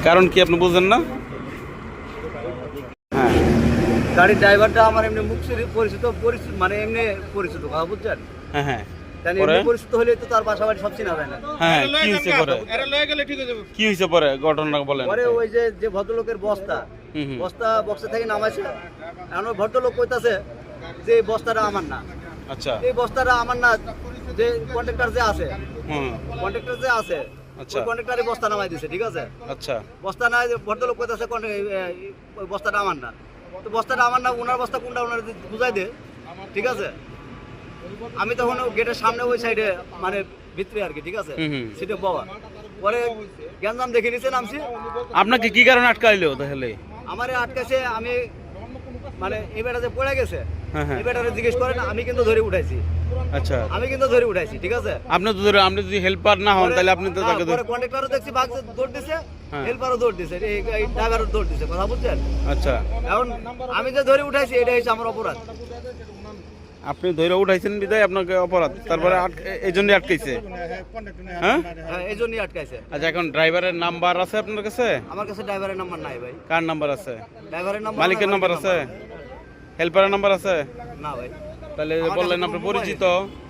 কারণ কি আপনি বুঝেন না? হ্যাঁ, গাড়ির ড্রাইভারটা আমার এমনি মুখ পরিচিত মানে এমনি পরিচিত কথা বুঝছেন। হ্যাঁ, হ্যাঁ, জানি পরে? এমনি পরিচিত হলে তো তার বাসা বাড়ি সব চিনা যায় না। হ্যাঁ, কি হয়েছে পরে? কি হয়েছে পরে? ঘটনা বলেন। পরে ওই যে ভদ্রলোকের বস্তা বস্তা বক্সে থেকে নামাইছে, এখন ওই ভদ্রলোক কইতাছে যে এই বস্তাটা আমার না, আচ্ছা, এই বস্তাটা আমার না, যে কন্ট্রাক্টর যে আছে হুম, কন্ট্রাক্টর যে আছে আচ্ছা, ওই কন্ট্রাক্টরই বস্তা নামাই দিছে, ঠিক আছে। আচ্ছা, বস্তা নাই, ভদ্রলোক কইতাছে ওই বস্তাটা আমার না, তো বস্তাটা আমার না, ওনার বস্তা কোনটা ওনার বুঝাই দে, ঠিক আছে। আমি তখন গেটের সামনে ওই সাইডে মানে ভিতরে আর কি, ঠিক আছে, সিটে বাবা। পরে গ্যাঞ্জাম দেখে নিচে নামছি। আপনাকে কি কারণে আটকাইলো তাহলে? আমারে আটকাছে, আমি মানে এই বেটা যে পড়ে গেছে হ্যাঁ, হ্যাঁ, এই বেটারে জিজ্ঞেস করেন, আমি কিন্তু ধরে উঠাইছি, আচ্ছা, আমি কিন্তু ধরে উঠাইছি, ঠিক আছে। আপনি তো ধরে, আপনি যদি হেল্পার না হন তাহলে আপনি তো তাকে পরে কন্ট্রাক্টরও দেখছি বাঘ দৌড় দিছে, হ্যাঁ। হেল্পারও দৌড় দিছে, এই ড্রাইভারও দৌড় দিছে, কথা বুঝছেন। আচ্ছা, এখন আমি যে ধরে উঠাইছি এটা হচ্ছে আমার অপরাধ। আপনি ধরে উঠাইছেন বিদায় আপনাকে অপরাধ, তারপরে এই জন্যই আটকাইছে। হ্যাঁ, হ্যাঁ, এই জন্যই আটকাইছে। আচ্ছা, এখন ড্রাইভারের নাম্বার আছে আপনার কাছে? আমার কাছে ড্রাইভারের নাম্বার নাই ভাই। কার নাম্বার আছে? ড্রাইভারের নাম্বার, মালিকের নাম্বার আছে? হেল্পারের নাম্বার আছে? না ভাই। তাহলে আমার বললেন কাছে আপনি কোনো পরিচিত। মোবাইল